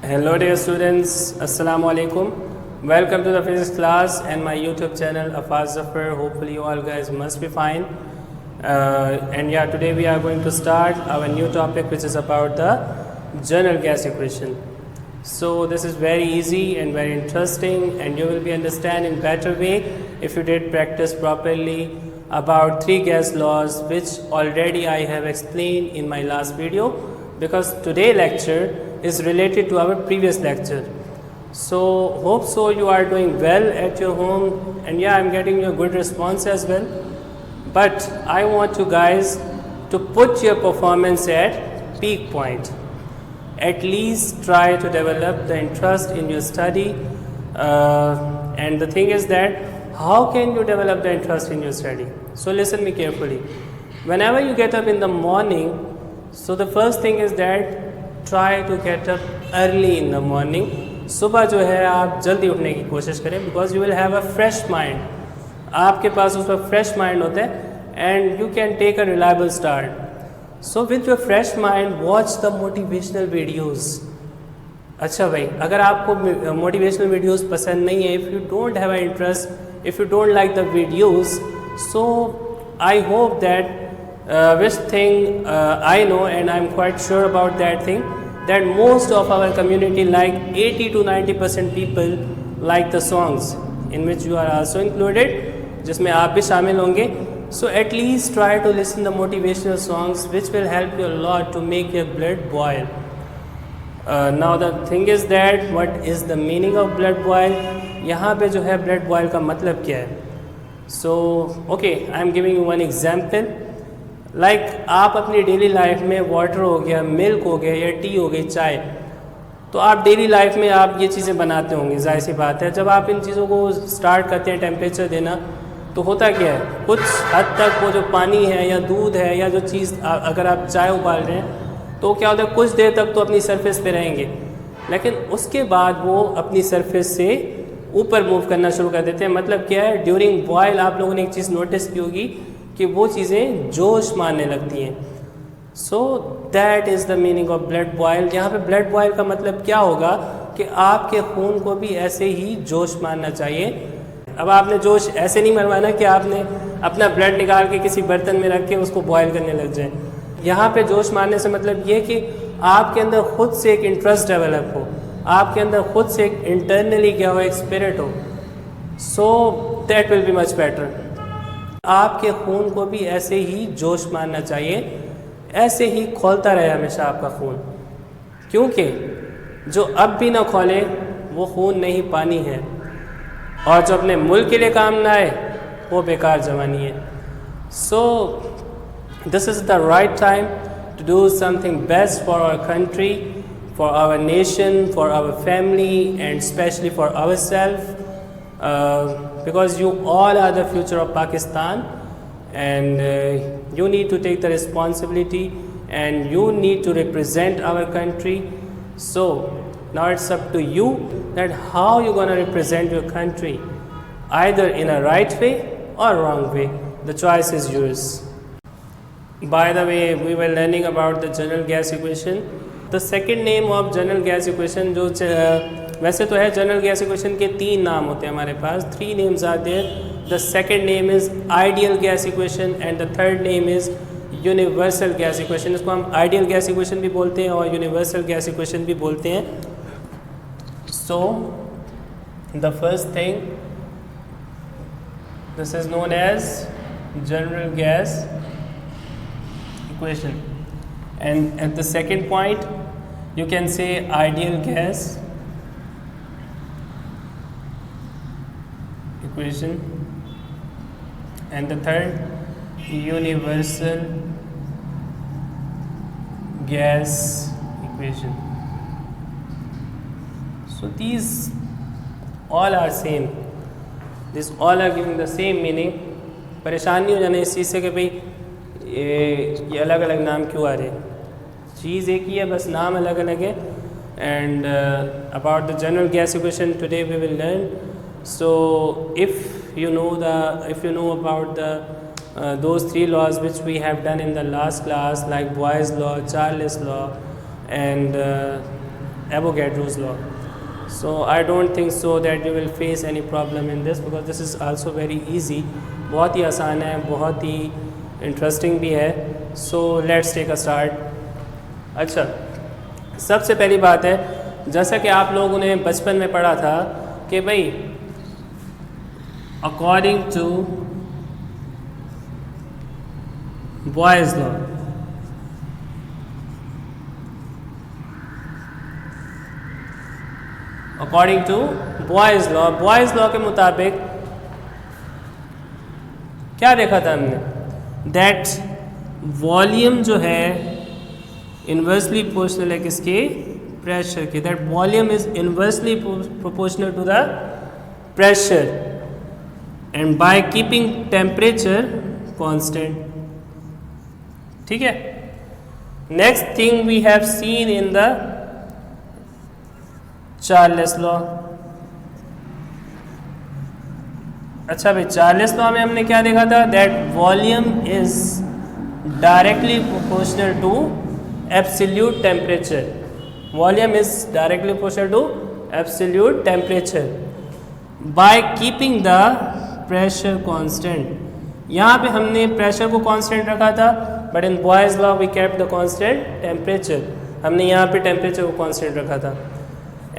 Hello dear students, Assalamu alaikum. Welcome to the physics class and my YouTube channel Afaz Zafar. Hopefully you all guys must be fine. And yeah, today we are going to start our new topic, which is about the general gas equation. So this is very easy and very interesting, and you will be understand in better way if you did practice properly about three gas laws, which already I have explained in my last video, because today lecture is related to our previous lecture. So hope so you are doing well at your home, and yeah, I'm getting a good response as well. But I want you guys to put your performance at peak point. At least try to develop the interest in your study. And the thing is that how can you develop the interest in your study? So listen me carefully. Whenever you get up in the morning, so the first thing is that try to get up early in the morning. सुबह जो है आप जल्दी उठने की कोशिश करें, because you will have a fresh mind. आपके पास उस पर fresh mind होता है and you can take a reliable start. So with your fresh mind, watch the motivational videos. अच्छा भाई, अगर आपको motivational videos पसंद नहीं है, if you don't have an interest, if you don't like the videos, so I hope that which thing I know, and I'm quite sure about that thing, that most of our community, like 80 to 90% people, like the songs in which you are also included, जिसमें आप भी शामिल होंगे. So at least try to listen the motivational songs, which will help you a lot to make your blood boil. Now the thing is that what is the meaning of blood boil? यहाँ पे जो है blood boil का मतलब क्या है? So okay, I am giving you one example. Like आप अपनी डेली लाइफ में वाटर हो गया, मिल्क हो गया या टी हो गई, चाय, तो आप डेली लाइफ में आप ये चीज़ें बनाते होंगे, जाहिर सी बात है. जब आप इन चीज़ों को स्टार्ट करते हैं टेम्परेचर देना, तो होता क्या है, कुछ हद तक वो जो पानी है या दूध है या जो चीज़ अगर आप चाय उबाल रहे हैं, तो क्या होता है, कुछ देर तक तो अपनी सरफेस पे रहेंगे, लेकिन उसके बाद वो अपनी सरफेस से ऊपर मूव करना शुरू कर देते हैं. मतलब क्या है, ड्यूरिंग बॉयल आप लोगों ने एक चीज़ नोटिस की होगी कि वो चीज़ें जोश मारने लगती हैं. So that is the meaning of blood boil. यहाँ पे ब्लड बॉयल का मतलब क्या होगा कि आपके खून को भी ऐसे ही जोश मारना चाहिए. अब आपने जोश ऐसे नहीं मरवाना कि आपने अपना ब्लड निकाल के किसी बर्तन में रख के उसको बॉयल करने लग जाए. यहाँ पे जोश मारने से मतलब ये कि आपके अंदर खुद से एक इंटरेस्ट डेवलप हो, आपके अंदर खुद से एक इंटरनली क्या हो, एक स्पिरिट हो. So that will be much better. आपके खून को भी ऐसे ही जोश मारना चाहिए, ऐसे ही खोलता रहे हमेशा आपका खून, क्योंकि जो अब भी ना खोले वो खून नहीं पानी है, और जो अपने मुल्क के लिए काम ना आए वो बेकार जवानी है. So this is the right time to do something best for our country, for our nation, for our family, and specially for our self, because you all are the future of Pakistan, and you need to take the responsibility and you need to represent our country. So now it's up to you that how you're going to represent your country, either in a right way or wrong way. The choice is yours. By the way, we were learning about the general gas equation. The second name of general gas equation, जो वैसे तो है general gas equation के तीन नाम होते हैं हमारे पास, 3 names are there. The second name is ideal gas equation and the third name is universal gas equation. इसको हम ideal gas equation भी बोलते हैं और universal gas equation भी बोलते हैं. So the first thing, this is known as general gas equation, and at the second point you can say ideal gas equation, and the third universal gas equation. So these all are same, these all are giving the same meaning. परेशान नहीं हो जाना इस चीज़ से कि भाई ये अलग अलग नाम क्यों आ रहे हैं, चीज़ एक ही है, बस नाम अलग अलग है. And about the general gas equation today we will learn. So if you know about the those 3 laws which we have done in the last class, like Boyle's law, Charles' law, and Avogadro's law. So I don't think so that you will face any problem in this because this is also very easy. बहुत ही आसान है, बहुत ही interesting भी है. So let's take a start. अच्छा, सबसे पहली बात है, जैसा कि आप लोगों ने बचपन में पढ़ा था कि भाई according to Boyle's law, according to Boyle's law के मुताबिक क्या देखा था हमने, दैट वॉल्यूम जो है इन्वर्सली प्रोपोर्शनल है किसके, प्रेशर के. That volume is inversely proportional to the pressure and by keeping temperature constant. ठीक है. Next thing we have seen in the Charles law. अच्छा भाई, चार्ल्स लॉ में हमने क्या देखा था, that volume is directly proportional to absolute temperature. Volume is directly proportional to absolute temperature by keeping the pressure constant. यहाँ पे हमने प्रेशर को कांस्टेंट रखा था, but in Boyle's law we kept the constant temperature. हमने यहाँ पे temperature को कांस्टेंट रखा था.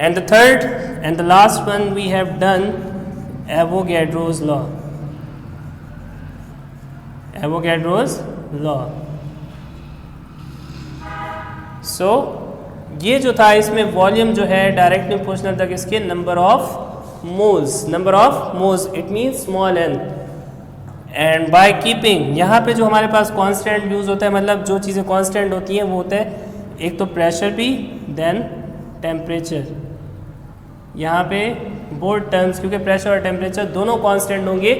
And the third and the last one we have done Avogadro's law. Avogadro's law. So ये जो था, इसमें वॉल्यूम जो है डायरेक्टली प्रोपोर्शनल था किसके, number of moles. Number of moles it means small n. And by keeping, यहाँ पे जो हमारे पास कांस्टेंट यूज होता है, मतलब जो चीज़ें कांस्टेंट होती हैं वो होता है एक तो प्रेशर भी, देन टेम्परेचर. यहाँ पे बोथ टर्म्स, क्योंकि प्रेशर और टेम्परेचर दोनों कांस्टेंट होंगे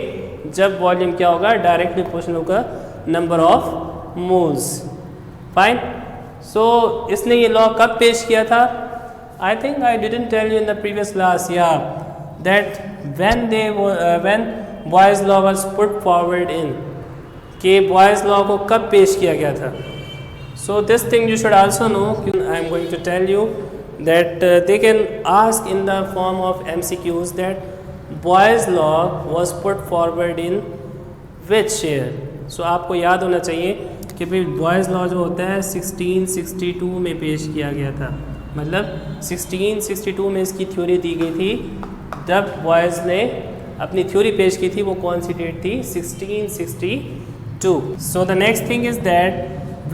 जब वॉल्यूम क्या होगा, डायरेक्टली प्रोपोर्शनल होगा number of moles. Fine. So इसने ये लॉ कब पेश किया था, I think I didn't tell you in the previous class, या that when Boyle's law was put forward in, कि बॉयज़ लॉ को कब पेश किया गया था. So this thing you should also know. I am going to tell you that they can ask in the form of MCQs that Boyle's law was put forward in which year. So आपको याद होना चाहिए कि भाई Boyle's law जो होता है 1662 में पेश किया गया था. मतलब 1662 में इसकी थ्योरी दी गई थी. जब बॉयज़ ने अपनी थ्योरी पेश की थी वो कौन सी डेट थी, 1662. So the next thing is that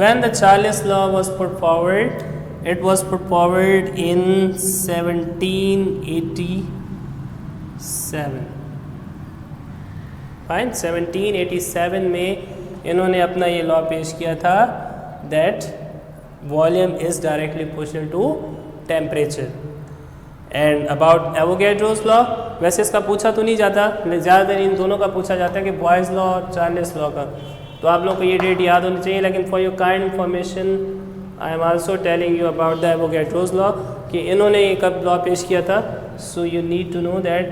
when the Charles law was put forward, it was put forward in 1787. Fine. 1787 में इन्होंने अपना ये लॉ पेश किया था, that volume is directly proportional to temperature. And about Avogadro's law, वैसे इसका पूछा तो नहीं जाता, ज़्यादातर इन दोनों का पूछा जाता है कि बॉयज़ लॉ और चार्ल्स लॉ का. तो आप लोगों को ये डेट याद होनी चाहिए. लेकिन for your kind information I am also telling you about the Avogadro's law, कि इन्होंने ये कब लॉ पेश किया था. So you need to know that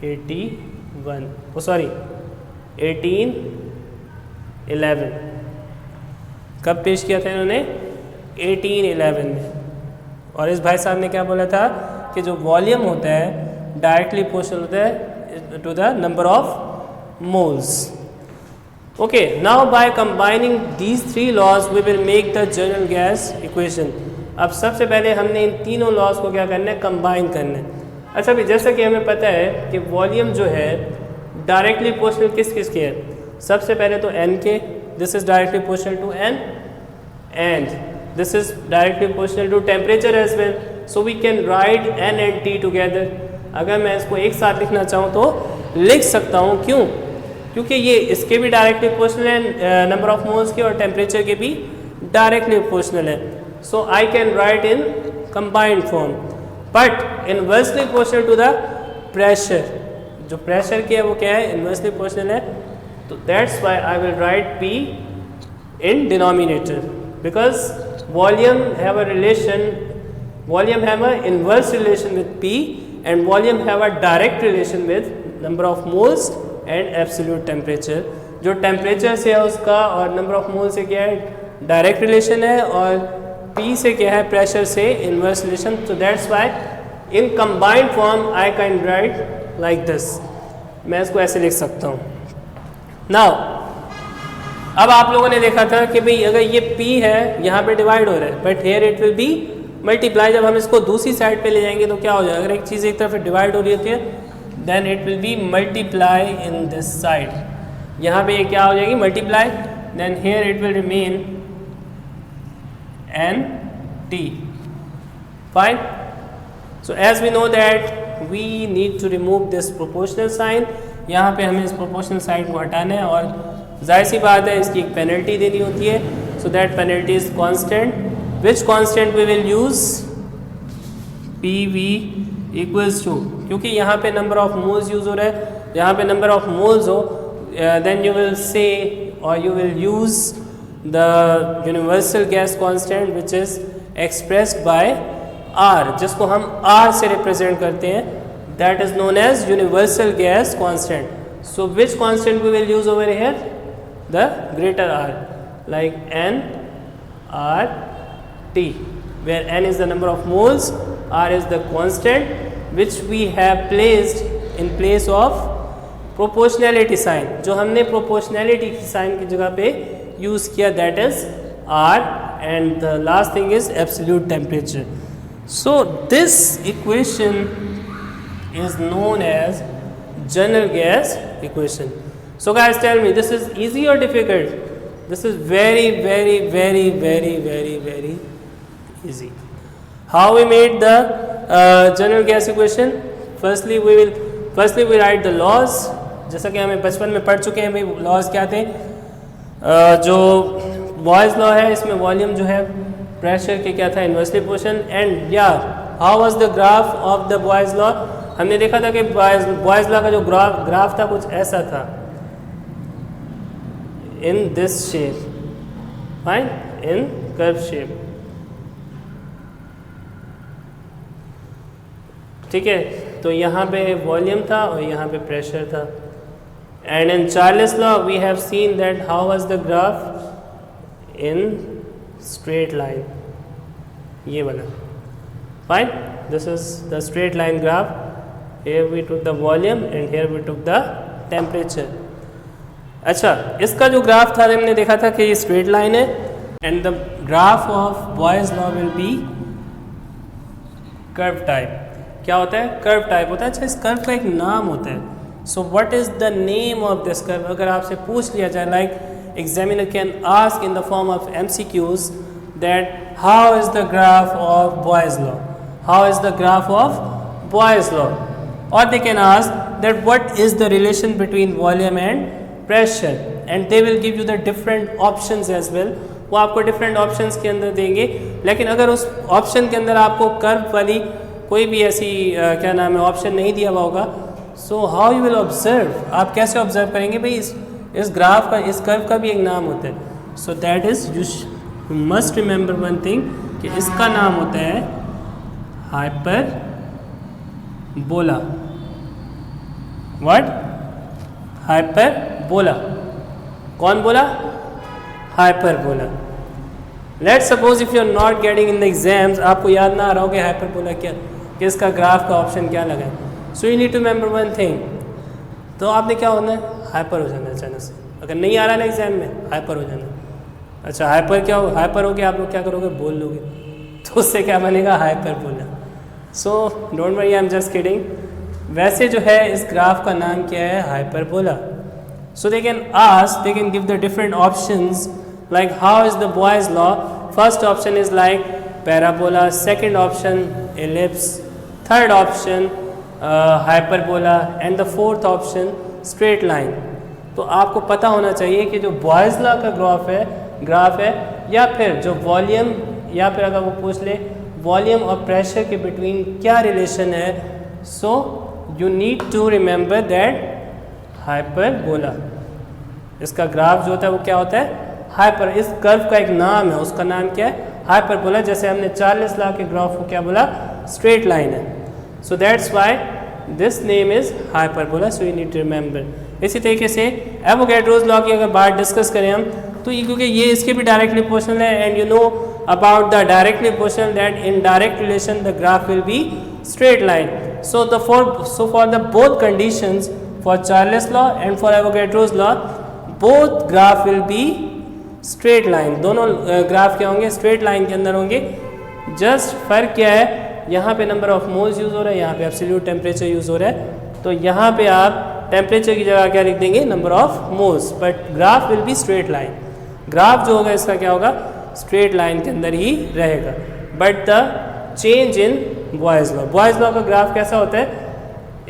1811 कब पेश किया था इन्होंने, 1811 में. और इस भाई साहब ने क्या बोला था कि जो वॉल्यूम होता है डायरेक्टली प्रोपोर्शनल होता है to the number of moles. Okay, now by combining these three laws we will make the general gas equation. अब सबसे पहले हमने इन तीनों लॉज को क्या करना है, कंबाइन करना है. अच्छा भी, जैसा कि हमें पता है कि वॉल्यूम जो है डायरेक्टली प्रोपोर्शनल किस किस के है, सबसे पहले तो n के, this is directly proportional to n, and this is directly proportional to temperature as well. So we can write n and t together. अगर मैं इसको एक साथ लिखना चाहूँ तो लिख सकता हूँ. क्यों? क्योंकि ये इसके भी डायरेक्टली प्रोपोर्शनल है, नंबर ऑफ मोल्स के, और टेम्परेचर के भी डायरेक्टली प्रोपोर्शनल है. So I can write in combined form, but inversely proportional to the pressure. जो प्रेशर की है वो क्या है, इनवर्सली प्रोपोर्शनल है. तो that's why I will write P in denominator, because volume have a inverse relation with P, and volume have a direct relation with number of moles and absolute temperature. जो temperature से है उसका और number of mole से क्या है, direct relation है, और P से क्या है, प्रेशर से इनवर्स रिलेशन. तो that's why in combined form I can right like this. मैं इसको ऐसे लिख सकता हूँ. नाउ अब आप लोगों ने देखा था कि भाई अगर ये P है यहाँ पे डिवाइड हो रहा है, but here it will be multiply. जब हम इसको दूसरी साइड पे ले जाएंगे तो क्या हो जाएगा, अगर एक चीज़ एक तरफ डिवाइड हो रही होती है then it will be multiply in this side. यहाँ पे ये क्या हो जाएगी, multiply. Then here it will remain N T. Fine. So as we know that we need to remove this proportional sign. यहाँ पे हमें इस प्रोपोर्शनल साइन को हटाना है और जाहिर सी बात है इसकी एक पेनल्टी देनी होती है. So that penalty is constant. Which constant we will use, P V equals to, क्योंकि यहाँ पे नंबर ऑफ मोल्स यूज हो रहा है, यहाँ पे नंबर ऑफ मोल्स हो देन यू विल से और you will use the universal gas constant which is expressed by R, जिसको हम R से रिप्रेजेंट करते हैं. That is known as universal gas constant. So which constant we will use over here? The greater R, like N R T, where N is the number of moles, R is the constant which we have placed in place of proportionality sign. जो हमने proportionality sign की जगह पे use किया, that is R, and the last thing is absolute temperature. So this equation is known as general gas equation. So guys, tell me, this is easy or difficult? This is very easy. How we made the general gas equation? Firstly we write the laws. जैसा कि हमें बचपन में पढ़ चुके हैं भाई, laws क्या थे. जो Boyle's law है इसमें वॉल्यूम जो है प्रेशर के क्या था, इन्वर्सली प्रोपोर्शन. एंड या how was the graph of the Boyle's law? हमने देखा था कि बॉयज लॉ का जो ग्राफ था कुछ ऐसा था, in this shape. Fine, in curve shape. ठीक है, तो यहाँ पे वॉल्यूम था और यहाँ पे प्रेशर था. And in Charles law we have seen that how was the graph in straight line. ये बना. Fine, this is the straight line graph. Here we took the volume and here we took the temperature. अच्छा, इसका जो graph था हमने देखा था कि ये स्ट्रेट लाइन है and the graph of Boyle's law will be curve type. क्या होता है, कर्व टाइप होता है. अच्छा, इस कर्व का एक नाम होता है. So what is the name of this curve? अगर आपसे पूछ लिया जाए, like examiner can ask in the form of MCQs that how is the graph of Boyle's law? How is the graph of Boyle's law? Or they can ask that what is the relation between volume and pressure, and they will give you the different options as well. वो आपको different options के अंदर देंगे. लेकिन अगर उस option के अंदर आपको कर्व वाली कोई भी ऐसी क्या नाम है ऑप्शन नहीं दिया हुआ होगा, so how you will observe, आप कैसे ऑब्जर्व करेंगे भाई इस ग्राफ का, इस कर्व का भी एक नाम होता है. so that is you must remember one thing कि इसका नाम होता है हाइपरबोला. व्हाट? हाइपरबोला. कौन बोला? Hyperbola. Let's suppose if you are not getting in the exams, आपको याद ना आ रहा हो कि हाइपरबोला क्या, किसका ग्राफ का ऑप्शन क्या लगा है. So you need to remember one thing. तो आपने क्या होना है, हाइपर हो जाना अचानक से. अगर नहीं आ रहा ना एग्जाम में, हाइपर हो जाना. अच्छा, हाइपर क्या हो, हाइपर हो गया, आप लोग क्या करोगे, बोल लोगे, तो उससे क्या बनेगा, hyperbola. So don't worry, I am just kidding. वैसे जो है इस ग्राफ का नाम क्या है, hyperbola. So they can ask, they can give the different options like how is the Boyle's law. First option is like parabola, second option ellipse, third option hyperbola and the fourth option straight line. तो आपको पता होना चाहिए कि जो Boyle's law का graph है या फिर जो वॉल्यूम, या फिर अगर वो पूछ ले वॉल्यूम और प्रेशर के बिटवीन क्या रिलेशन है. So you need to remember that hyperbola, इसका ग्राफ जो होता है वो क्या होता है, हाइपर. इस कर्व का एक नाम है, उसका नाम क्या है, हाइपरबोला. जैसे हमने चार्ल्स लॉ के ग्राफ को क्या बोला, स्ट्रेट लाइन है. So that's why this name is hyperbola. So you need to remember. इसी तरीके से एवोगैड्रोस लॉ की अगर बात डिस्कस करें हम, तो ये क्योंकि ये इसके भी डायरेक्टली प्रोपोर्शनल है, and you know about the directly proportional that in direct relation the graph will be straight line. So for the both conditions, for Charles law and for Avogadro's law, both graph will be straight line. दोनों graph क्या होंगे? Straight line के अंदर होंगे. Just फर्क क्या है, यहाँ पे नंबर ऑफ मोल्स यूज हो रहा है, यहाँ पे एब्सोल्यूट टेम्परेचर यूज हो रहा है. तो यहाँ पे आप टेम्परेचर की जगह क्या लिख देंगे? Number of moles. But graph will be straight line. Graph जो होगा इसका क्या होगा? स्ट्रेट लाइन के अंदर ही रहेगा. But the change in Boyle's law, boys law का ग्राफ कैसा होता है?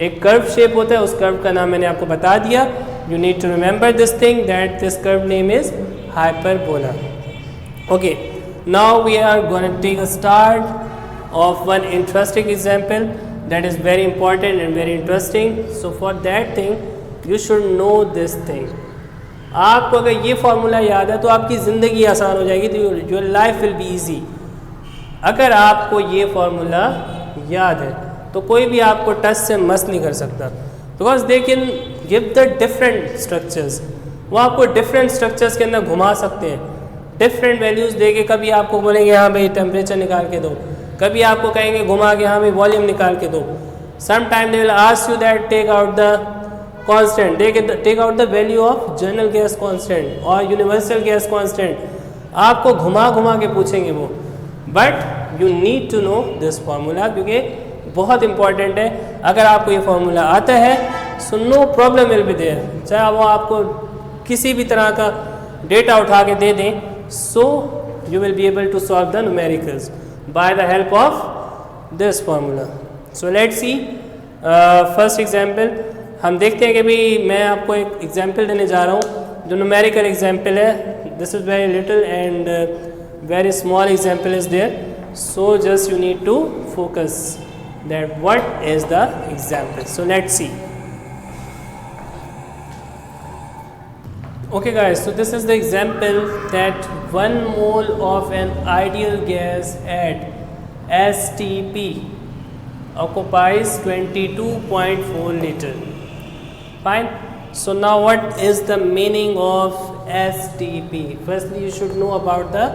एक कर्व शेप होता है. उस कर्व का नाम मैंने आपको बता दिया. You need to remember this thing that this curve name is hyperbola. Okay, now we are going to take a start of one interesting example that is very important and very interesting. So for that thing you should know this thing. आपको अगर ये formula याद है तो आपकी ज़िंदगी आसान हो जाएगी. तो your life will be easy. अगर आपको ये फॉर्मूला याद है तो कोई भी आपको टच से मस नहीं कर सकता. Because they can give the different structures. वो आपको डिफरेंट स्ट्रक्चर्स के अंदर घुमा सकते हैं. डिफरेंट वैल्यूज़ दे के कभी आपको बोलेंगे हाँ भाई टेम्परेचर निकाल के दो, कभी आपको कहेंगे घुमा के हाँ भाई वॉल्यूम निकाल के दो. Some time they will ask you that take out the constant, take out the value of general gas constant और यूनिवर्सल गैस कांस्टेंट. आपको घुमा घुमा के पूछेंगे वो. But you need to know this formula क्योंकि बहुत इंपॉर्टेंट है. अगर आपको ये फार्मूला आता है so no problem will be there. चाहे वो आपको किसी भी तरह का डेटा उठा के दे दें, so you will be able to solve the numericals by the help of this formula. So let's see first example. हम देखते हैं कि भाई मैं आपको एक एग्जांपल देने जा रहा हूँ जो न्यूमेरिकल एग्जांपल है. This is very little and very small example is there, so just you need to focus that what is the example. So let's see. Okay guys, so this is the example that 1 mole of an ideal gas at STP occupies 22.4 liter. Fine. So now what is the meaning of STP? Firstly you should know about the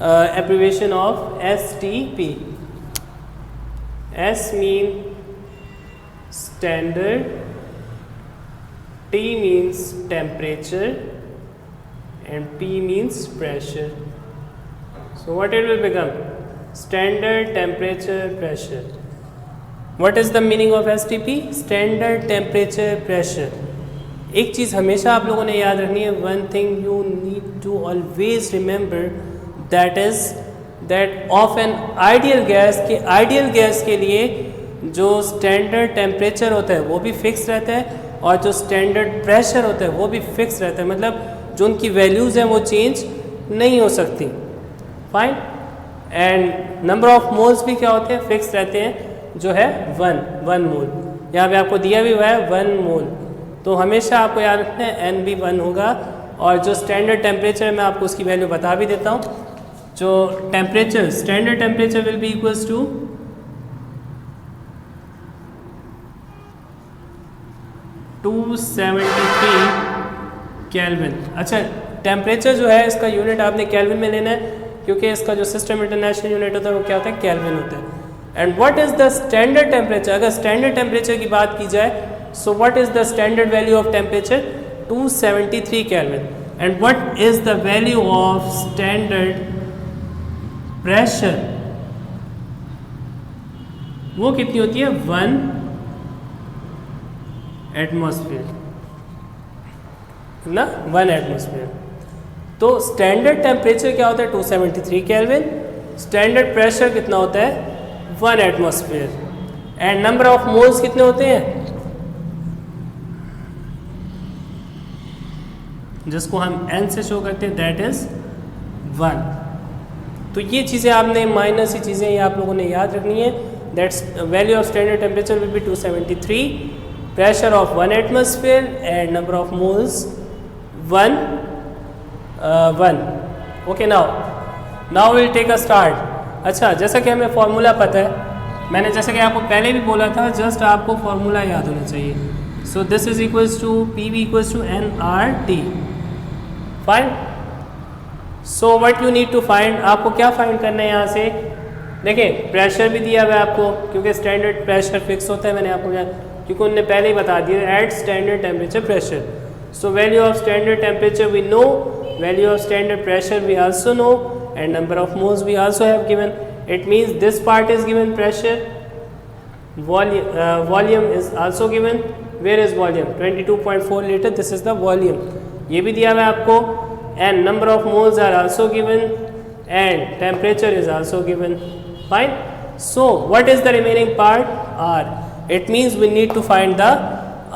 abbreviation of STP. S mean standard, T means temperature, and P means pressure. So what it will become? Standard, temperature, pressure. What is the meaning of STP? Standard, temperature, pressure. एक चीज़ हमेशा आप लोगों ने याद रखनी है. One thing you need to always remember, that is that of an ideal gas. के ideal gas के लिए जो स्टैंडर्ड टेम्परेचर होता है वो भी फिक्स रहता है और जो स्टैंडर्ड प्रेशर होता है वो भी फिक्स रहता है. मतलब जो उनकी वैल्यूज़ हैं वो चेंज नहीं हो सकती. Fine. And number of moles भी क्या होते हैं? फिक्स रहते हैं, जो है 1 मोल. यहाँ पे आपको दिया भी हुआ है 1 मोल. तो हमेशा आपको याद रखना है n भी 1 होगा. और जो स्टैंडर्ड टेम्परेचर है मैं आपको उसकी वैल्यू बता भी देता हूँ. जो temperature, standard temperature will be equals to 273 kelvin. अच्छा, टेम्परेचर जो है इसका यूनिट आपने केल्विन में लेना है क्योंकि इसका जो सिस्टम इंटरनेशनल यूनिट होता है वो क्या होता है? केल्विन होता है. And what is the standard temperature? अगर स्टैंडर्ड टेम्परेचर की बात की जाए, so what is the standard value of temperature? 273 kelvin. And what is the value of standard pressure? वो कितनी होती है? 1 एटमॉस्फेयर ना, 1 एटमॉस्फेयर. तो स्टैंडर्ड टेम्परेचर क्या होता है? 273 केल्विन. स्टैंडर्ड प्रेशर कितना होता है? 1 atmosphere. And number of moles कितने होते हैं? जिसको हम n से शो करते हैं, दैट इज 1. तो ये चीज़ें आपने माइनर सी चीज़ें ये आप लोगों ने याद रखनी है. That's value of standard temperature will be 273, pressure of 1 atmosphere and number of moles 1. Okay, now will take a start. अच्छा, जैसा कि हमें फार्मूला पता है, मैंने जैसा कि आपको पहले भी बोला था, जस्ट आपको फार्मूला याद होना चाहिए. So this is equals to PV equals to nRT. Fine. So what you need to find, आपको क्या फाइंड करना है यहाँ से? देखिए प्रेशर भी दिया हुआ है आपको, क्योंकि स्टैंडर्ड प्रेशर फिक्स होता है, मैंने आपको क्योंकि उन्होंने पहले ही बता दिया at standard temperature pressure. So value of standard temperature we know, value of standard pressure we also know, and number of moles we also have given. It means this part is given pressure, volume is also given. Where is volume? 22.4 litre, this is the volume, ये भी दिया हुआ है आपको. And number of moles are also given and temperature is also given. Fine. So what is the remaining part? R. It means we need to find the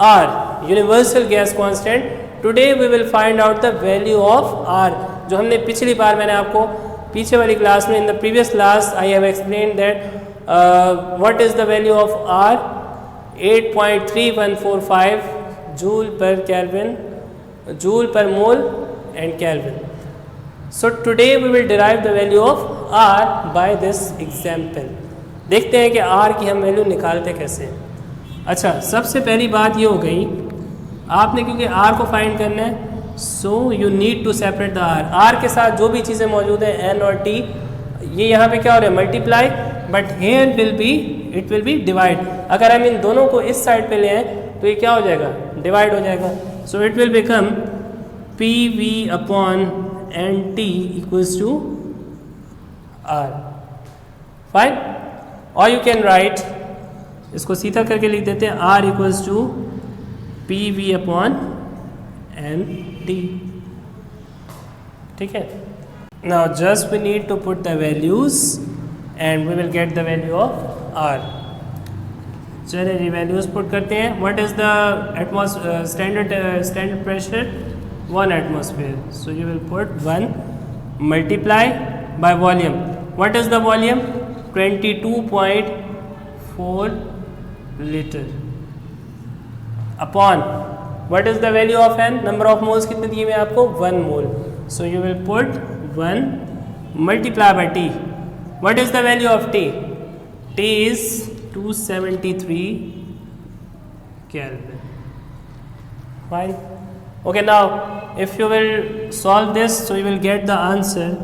R, universal gas constant. Today we will find out the value of R, जो हमने पिछली बार, मैंने आपको पीछे वाली class में, in the previous class I have explained that what is the value of R? 8.3145 joule per Kelvin, joule per mole and Kelvin. So today we will derive the value of R by this example. देखते हैं कि R की हम value निकालते कैसे हैं. अच्छा, सबसे पहली बात ये हो गई, आपने क्योंकि R को फाइंड करना है, so you need to separate the R के साथ जो भी चीज़ें मौजूद हैं N और T, ये यहाँ पे क्या हो रहा है? Multiply, but here will be, it will B divide. अगर हम इन दोनों को इस साइड पे ले आए तो ये क्या हो जाएगा? डिवाइड हो जाएगा. So it will become PV upon NT equals to R. Fine. और यू कैन राइट, इसको सीधा करके लिख देते हैं, R equals to PV upon NT. ठीक है. Now just we need to put the values and we will get the value of R. चलिए वैल्यूज पुट करते हैं. What is the standard pressure? 1 atmosphere. So you will put 1 multiply by volume. What is the volume? 22.4 liter upon what is the value of N? Number of moles कितने दिए हुए आपको? 1 mole. So you will put 1 multiply by T. What is the value of T? T is 273 Kelvin. Fine. Okay, now if you will solve this, so you will get the answer.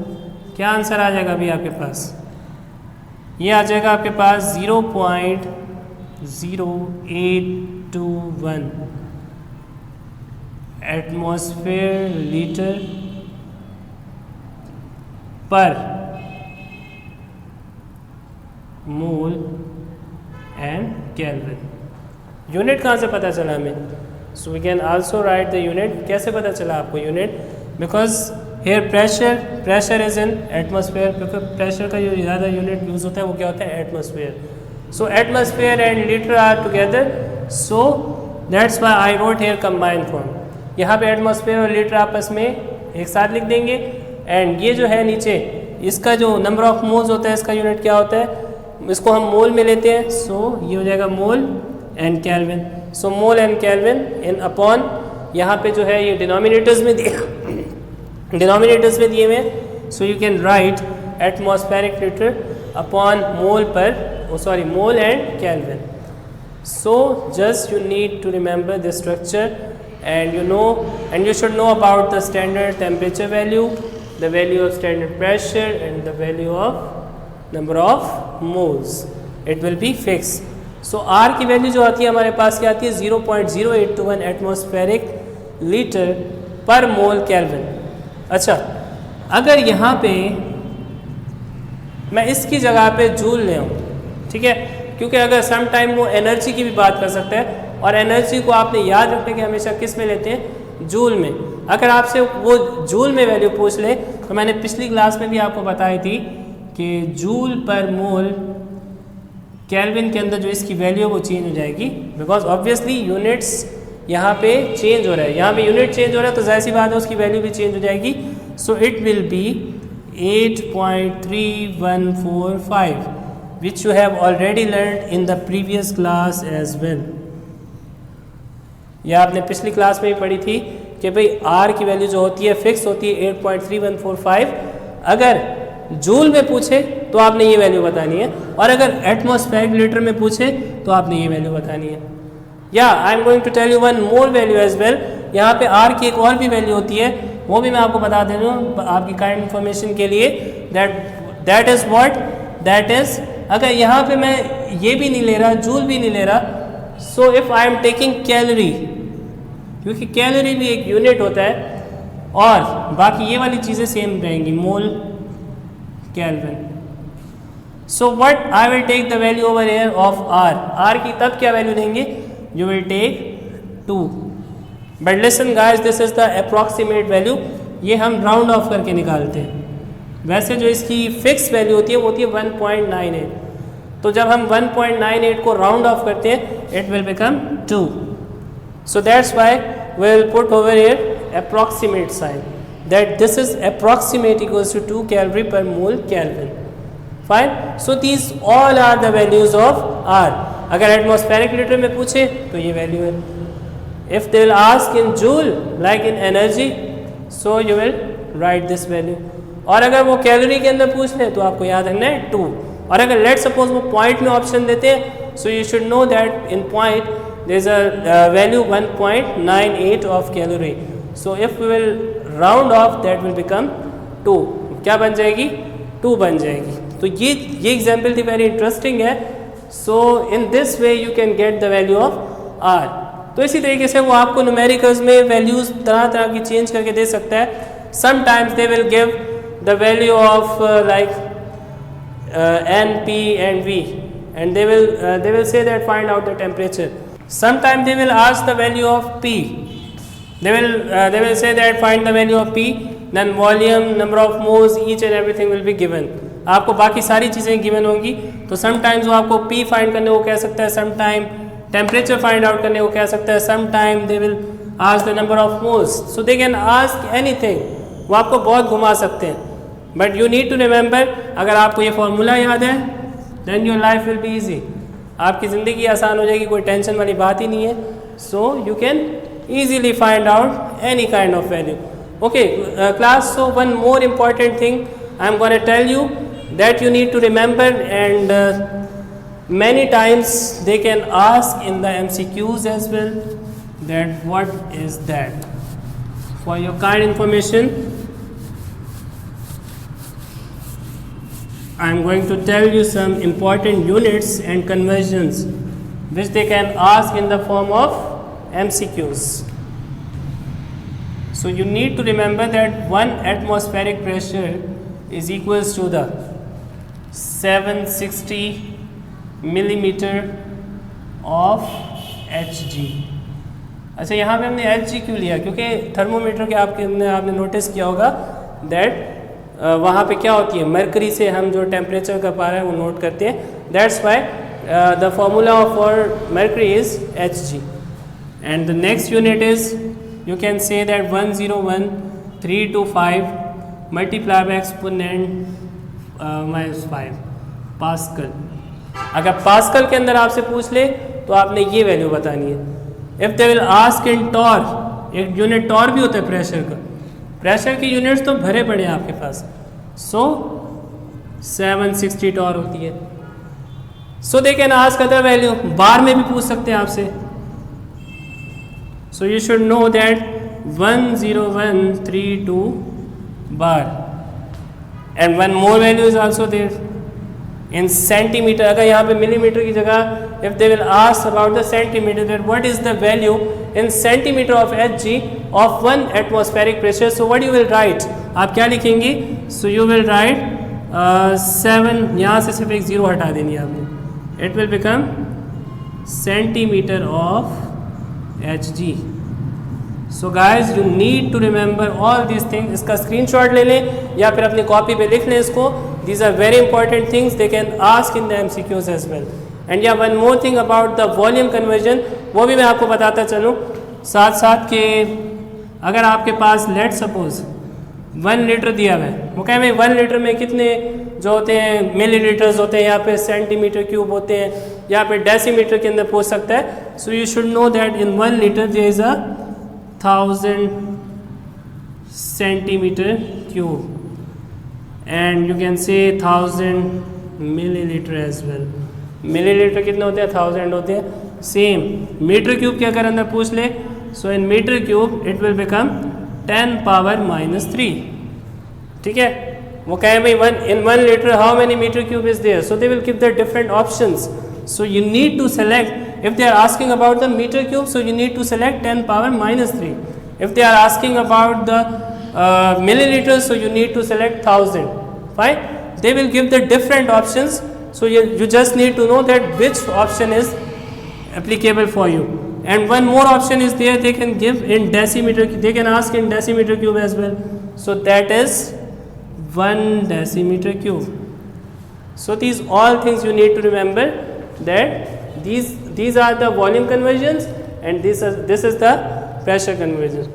क्या answer आ जाएगा अभी आपके पास? ये आ जाएगा आपके पास 0.0821 atmosphere litre पर मोल and kelvin. Unit कहाँ से पता चला हमें? So we can also write the unit. कैसे पता चला आपको unit? Because here pressure is in atmosphere, क्योंकि प्रेशर का जो ज़्यादा यूनिट यूज़ होता है वो क्या होता है? Atmosphere. So atmosphere and litre are together, so that's why I wrote here combined form. यहाँ पे एटमॉस्फेयर और लीटर आपस में एक साथ लिख देंगे. एंड ये जो है नीचे, इसका जो नंबर ऑफ मोल्स होता है, इसका यूनिट क्या होता है? इसको हम मोल में लेते हैं. सो ये हो जाएगा mole and kelvin. So mole and kelvin in upon, यहाँ पे जो है ये डिनोमिनेटर्स में दिए हुए. So you can write atmospheric litre upon mole per, sorry mole and kelvin. So just you need to remember this structure and you know, and you should know about the standard temperature value, the value of standard pressure and the value of number of moles. It will be fixed. So R की value जो आती है हमारे पास क्या आती है? 0.0821 atmospheric litre पर mole kelvin. अच्छा, अगर यहाँ पे मैं इसकी जगह पे जूल ले आऊँ, ठीक है, क्योंकि अगर सम टाइम वो एनर्जी की भी बात कर सकता है, और एनर्जी को आपने याद रखने के हमेशा किस में लेते हैं? जूल में. अगर आपसे वो जूल में वैल्यू पूछ ले, तो मैंने पिछली क्लास में भी आपको बताई थी कि जूल पर मोल केल्विन के अंदर जो इसकी वैल्यू है वो चेंज हो जाएगी, बिकॉज ऑब्वियसली यूनिट्स यहाँ पे चेंज हो रहा है, यहाँ पे यूनिट चेंज हो रहा है, तो जाहिर सी बात है उसकी वैल्यू भी चेंज हो जाएगी. सो it will B 8.3145 which you have already learned in the previous class as well. यह आपने पिछली क्लास में भी पढ़ी थी कि भाई R की वैल्यू जो होती है फिक्स होती है 8.3145. अगर जूल में पूछे तो आपने ये वैल्यू बतानी है, और अगर एटमॉस्फेरिक लीटर में पूछे तो आपने ये वैल्यू बतानी है. या I am going to tell you one more value as well. यहाँ पे आर की एक और भी वैल्यू होती है, वो भी मैं आपको बता दे रहा हूँ आपकी काइंड इन्फॉर्मेशन के लिए। That is what, that is, अगर यहाँ पे मैं ये भी नहीं ले रहा, जूल भी नहीं ले रहा, so if I am taking calorie, क्योंकि कैलोरी भी एक यूनिट होता है, और बाकी ये वाली चीज़ें सेम रहेंगी, mole, kelvin. So what I will take the value over here of R. R की तब क्या वैल्यू देंगे, you will take 2। But listen guys, this is the approximate value, ये हम राउंड ऑफ करके निकालते हैं। वैसे जो इसकी फिक्स वैल्यू होती है वो होती है 1.98, तो जब हम 1.98 को राउंड ऑफ करते हैं it will become 2। So that's why we will put over here approximate sign, that this is approximate equals to 2 calorie per mole kelvin. Fine, so these all are the values of R. अगर atmospheric litre में पूछे तो ये value है। If they will ask in joule like in energy, so you will write this value. और अगर वो calorie के अंदर पूछ ले तो आपको याद रखना है 2। और अगर लेट सपोज वो पॉइंट में ऑप्शन देते हैं, so you should know that in point there is a value 1.98 of calorie. So if we will round off that will become 2। क्या बन जाएगी, 2 बन जाएगी। तो ये एग्जाम्पल थी, वेरी इंटरेस्टिंग है। So in this way you can get the value of R. तो इसी तरीके से वो आपको न्यूमेरिकल्स में वैल्यूज तरह तरह की चेंज करके दे सकता है। Sometimes they will give the value of like N, P and V, and they will say that find out the temperature. Sometimes they will ask the value of P. They will say that find the value of P, then volume, number of moles, each and everything will be given. आपको बाकी सारी चीज़ें given होंगी, तो sometimes वो आपको P find करने को कह सकता है, समटाइम टेम्परेचर फाइंड आउट करने को कह सकता है, sometime they will ask the number of moles, so they can ask anything. वो आपको बहुत घुमा सकते हैं, but you need to remember, अगर आपको ये फॉर्मूला याद है then your life will be easy. आपकी ज़िंदगी आसान हो जाएगी, कोई टेंशन वाली बात ही नहीं है। So you can easily find out any kind of value. Okay class, so one more important thing I am gonna tell you that you need to remember, and many times they can ask in the MCQs as well, that what is that. For your kind information, I am going to tell you some important units and conversions which they can ask in the form of MCQs. So you need to remember that 1 atmospheric pressure is equals to the 760 millimeter of Hg। अच्छा, यहाँ पे हमने Hg क्यों लिया, क्योंकि thermometer के आपने notice किया होगा दैट वहाँ पे क्या होती है, मरकरी से हम जो टेम्परेचर का पारा है वो नोट करते हैं। That's why the formula for mercury is Hg। And the next unit is, you can say that 101.325 multiply by exponent -5 pascal. अगर पास्कल के अंदर आपसे पूछ ले तो आपने ये वैल्यू बतानी है। If they will ask in torr, एक यूनिट टॉर भी होता है प्रेशर का, प्रेशर की यूनिट्स तो भरे पड़े हैं आपके पास। सो 760 टॉर होती है। So they can ask other value, bar में भी पूछ सकते हैं आपसे। So you should know that 10132 bar. And one more value is also there in centimetre. अगर यहाँ पे मिलीमीटर की जगह if they will ask about the centimetre, that what is the value in centimetre of Hg of 1 atmospheric pressure. So what you will write, आप क्या लिखेंगे, सो you will right 7, यहाँ से सिर्फ एक 0 हटा देनी है आपने, it will become centimetre of Hg। So guys you need to remember all this things. इसका स्क्रीनशॉट ले लें या फिर अपनी कॉपी पे लिख लें इसको। These are very important things, they can ask in the MCQs as well. And या one more thing about the volume conversion, वो भी मैं आपको बताता चलूँ साथ साथ के, अगर आपके पास लेट सपोज 1 लीटर दिया हुआ है, वो कहें भाई 1 लीटर में कितने जो होते हैं मिलीलीटर्स होते हैं, यहाँ पे सेंटीमीटर क्यूब होते हैं, यहाँ पे डेसीमीटर के अंदर पूछ सकता है। So you should know that in 1 litre there is a 1000 centimeter cube and you can say 1000 milliliter as well। Millilitre कितने होते हैं, 1000 होते हैं। सेम मीटर क्यूब के अगर अंदर पूछ ले, so in metre cube it will become 10 power -3. ठीक है, वो कहें भाई in 1 liter how many meter cube is there, so they will give the different options. So you need to select, if they are asking about the meter cube, so you need to select 10 power -3. If they are asking about the milliliters, so you need to select 1000. Fine, they will give the different options, so you just need to know that which option is applicable for you. And one more option is there, they can give in decimeter, they can ask in decimeter cube as well, so that is 1 decimeter cube. So these all things you need to remember, that these are the volume conversions and this is the pressure conversion.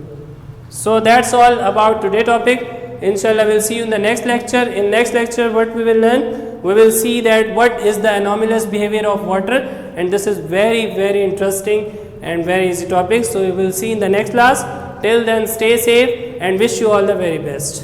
So that's all about today's topic. Inshallah we'll see you in the next lecture. In next lecture what we will learn, we will see that what is the anomalous behavior of water, and this is very very interesting and very easy topic. So we will see in the next class. Till then, stay safe and wish you all the very best.